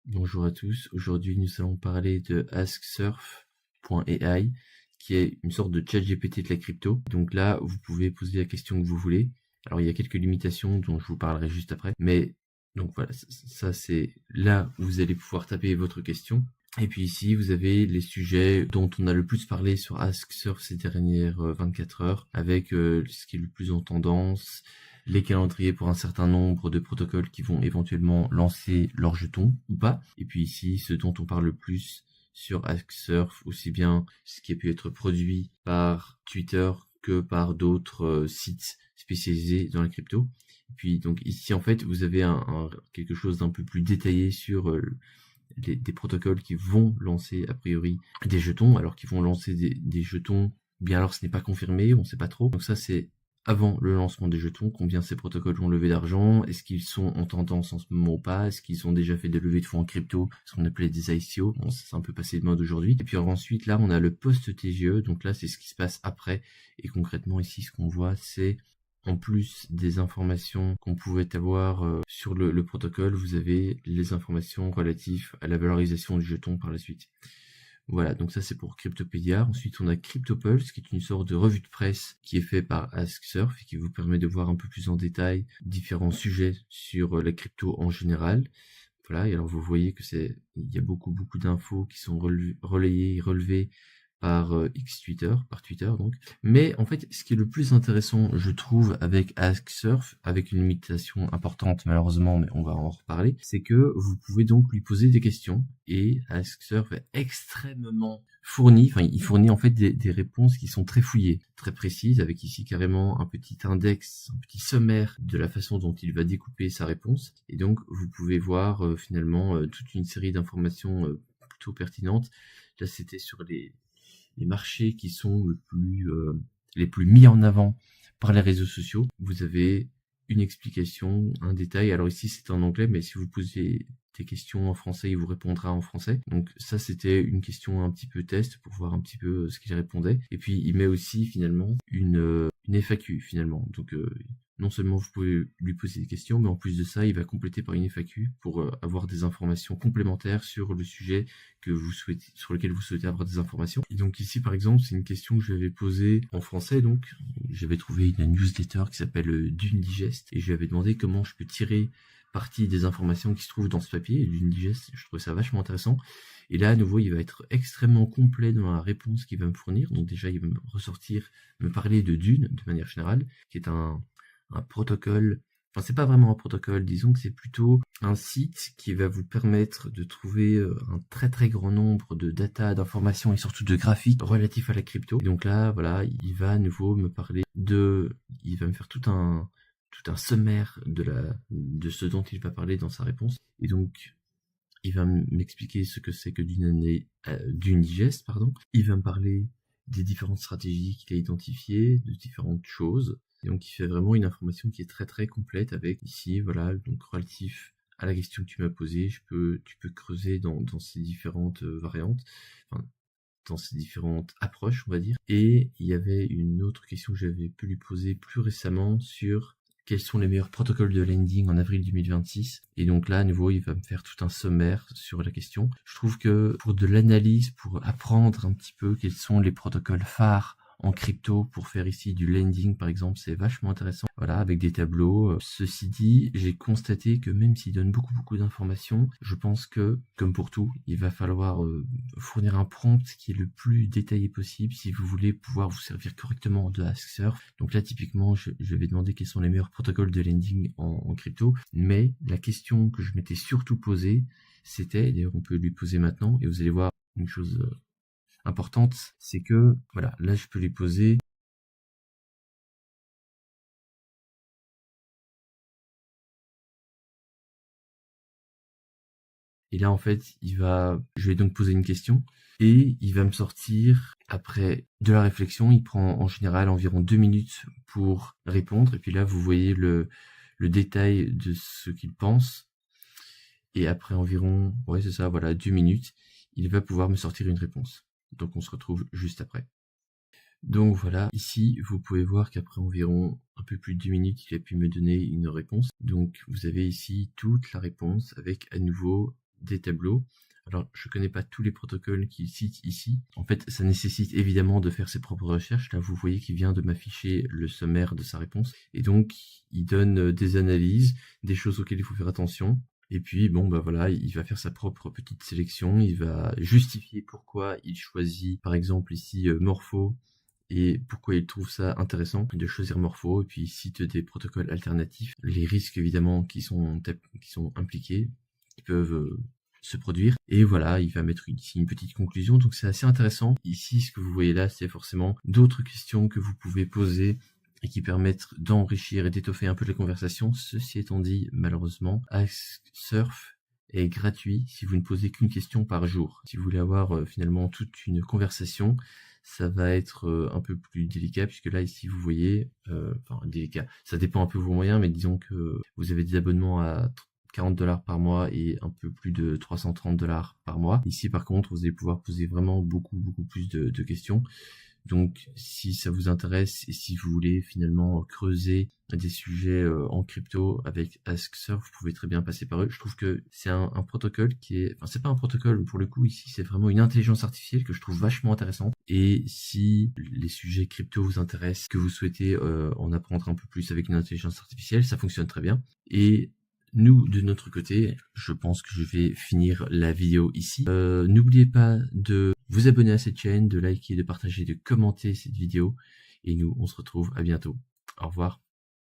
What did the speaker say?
Bonjour à tous, aujourd'hui nous allons parler de AskSurf.ai qui est une sorte de chat GPT de la crypto. Donc là, vous pouvez poser la question que vous voulez. Alors il y a quelques limitations dont je vous parlerai juste après. Mais donc voilà, ça c'est là où vous allez pouvoir taper votre question. Et puis ici, vous avez les sujets dont on a le plus parlé sur AskSurf ces dernières 24 heures, avec ce qui est le plus en tendance, les calendriers pour un certain nombre de protocoles qui vont éventuellement lancer leurs jetons ou pas. Et puis ici, ce dont on parle le plus sur AskSurf, aussi bien ce qui a pu être produit par Twitter que par d'autres sites spécialisés dans la crypto. Et puis donc ici, en fait, vous avez quelque chose d'un peu plus détaillé sur des protocoles qui vont lancer a priori des jetons, alors qu'ils vont lancer des jetons, bien alors ce n'est pas confirmé, on ne sait pas trop. Donc ça c'est avant le lancement des jetons, combien ces protocoles vont lever d'argent, est-ce qu'ils sont en tendance en ce moment ou pas, est-ce qu'ils ont déjà fait des levées de fonds en crypto, ce qu'on appelait des ICO, bon ça c'est un peu passé de mode aujourd'hui. Et puis ensuite là on a le post-TGE, donc là c'est ce qui se passe après, et concrètement ici ce qu'on voit c'est en plus des informations qu'on pouvait avoir sur le protocole, vous avez les informations relatives à la valorisation du jeton par la suite. Voilà, donc ça c'est pour Cryptopedia. Ensuite on a CryptoPulse qui est une sorte de revue de presse qui est fait par AskSurf et qui vous permet de voir un peu plus en détail différents sujets sur la crypto en général. Voilà, et alors vous voyez que il y a beaucoup d'infos qui sont relayées et relevées par par Twitter donc. Mais en fait, ce qui est le plus intéressant, je trouve, avec AskSurf, avec une limitation importante malheureusement, mais on va en reparler, c'est que vous pouvez donc lui poser des questions et AskSurf est extrêmement fourni, enfin il fournit en fait des réponses qui sont très fouillées, très précises, avec ici carrément un petit index, un petit sommaire de la façon dont il va découper sa réponse. Et donc vous pouvez voir finalement toute une série d'informations plutôt pertinentes. Là c'était sur les marchés qui sont les plus mis en avant par les réseaux sociaux. Vous avez une explication, un détail. Alors ici c'est en anglais, mais si vous posez des questions en français, il vous répondra en français. Donc ça c'était une question un petit peu test pour voir un petit peu ce qu'il répondait. Et puis il met aussi finalement une FAQ finalement. Donc non seulement vous pouvez lui poser des questions, mais en plus de ça, il va compléter par une FAQ pour avoir des informations complémentaires sur le sujet sur lequel vous souhaitez avoir des informations. Et donc ici, par exemple, c'est une question que j'avais posée en français, donc j'avais trouvé une newsletter qui s'appelle Dune Digest, et je lui avais demandé comment je peux tirer partie des informations qui se trouvent dans ce papier. Et Dune Digest, je trouvais ça vachement intéressant. Et là, à nouveau, il va être extrêmement complet dans la réponse qu'il va me fournir. Donc déjà, il va me parler de Dune, de manière générale, qui est un protocole, enfin c'est pas vraiment un protocole, disons que c'est plutôt un site qui va vous permettre de trouver un très grand nombre de data, d'informations et surtout de graphiques relatifs à la crypto. Et donc là, voilà, il va à nouveau me parler il va me faire tout un sommaire de ce dont il va parler dans sa réponse. Et donc, il va m'expliquer ce que c'est que d'une digest, pardon. Il va me parler des différentes stratégies qu'il a identifiées, de différentes choses. Et donc, il fait vraiment une information qui est très complète avec ici, voilà, donc relatif à la question que tu m'as posée, tu peux creuser dans ces différentes variantes, enfin, dans ces différentes approches, on va dire. Et il y avait une autre question que j'avais pu lui poser plus récemment sur quels sont les meilleurs protocoles de lending en avril 2026. Et donc là, à nouveau, il va me faire tout un sommaire sur la question. Je trouve que pour de l'analyse, pour apprendre un petit peu quels sont les protocoles phares en crypto pour faire ici du lending par exemple, c'est vachement intéressant. Voilà, avec des tableaux. Ceci dit, j'ai constaté que même s'il donne beaucoup d'informations, je pense que, comme pour tout, il va falloir fournir un prompt qui est le plus détaillé possible si vous voulez pouvoir vous servir correctement de AskSurf. Donc là, typiquement, je vais demander quels sont les meilleurs protocoles de lending en crypto, mais la question que je m'étais surtout posée, c'était, d'ailleurs on peut lui poser maintenant, et vous allez voir une chose importante, c'est que, voilà, là je peux lui poser et là en fait, je vais donc poser une question et il va me sortir, après de la réflexion, il prend en général environ 2 minutes pour répondre et puis là vous voyez le détail de ce qu'il pense et après environ, ouais c'est ça, voilà, 2 minutes, il va pouvoir me sortir une réponse. Donc on se retrouve juste après. Donc voilà, ici vous pouvez voir qu'après environ un peu plus de 2 minutes, il a pu me donner une réponse. Donc vous avez ici toute la réponse avec à nouveau des tableaux. Alors, je connais pas tous les protocoles qu'il cite ici. En fait, ça nécessite évidemment de faire ses propres recherches. Là, vous voyez qu'il vient de m'afficher le sommaire de sa réponse. Et donc, il donne des analyses, des choses auxquelles il faut faire attention. Et puis, bon, bah voilà, il va faire sa propre petite sélection. Il va justifier pourquoi il choisit, par exemple, ici, Morpho, et pourquoi il trouve ça intéressant de choisir Morpho, et puis il cite des protocoles alternatifs, les risques évidemment qui sont impliqués, qui peuvent se produire, et voilà, il va mettre ici une petite conclusion, donc c'est assez intéressant. Ici, ce que vous voyez là, c'est forcément d'autres questions que vous pouvez poser et qui permettent d'enrichir et d'étoffer un peu la conversation. Ceci étant dit, malheureusement, Asksurf est gratuit si vous ne posez qu'une question par jour. Si vous voulez avoir finalement toute une conversation, ça va être un peu plus délicat, puisque là, ici, vous voyez, enfin, délicat, ça dépend un peu de vos moyens, mais disons que vous avez des abonnements à 40$ par mois et un peu plus de 330$ par mois. Ici, par contre, vous allez pouvoir poser vraiment beaucoup plus de questions. Donc, si ça vous intéresse et si vous voulez finalement creuser des sujets en crypto avec Asksurf, vous pouvez très bien passer par eux. Je trouve que c'est un protocole qui est... Enfin, c'est pas un protocole pour le coup, ici, c'est vraiment une intelligence artificielle que je trouve vachement intéressante. Et si les sujets crypto vous intéressent, que vous souhaitez en apprendre un peu plus avec une intelligence artificielle, ça fonctionne très bien. Et nous, de notre côté, je pense que je vais finir la vidéo ici. N'oubliez pas de vous abonner à cette chaîne, de liker, de partager, de commenter cette vidéo. Et nous, on se retrouve à bientôt. Au revoir.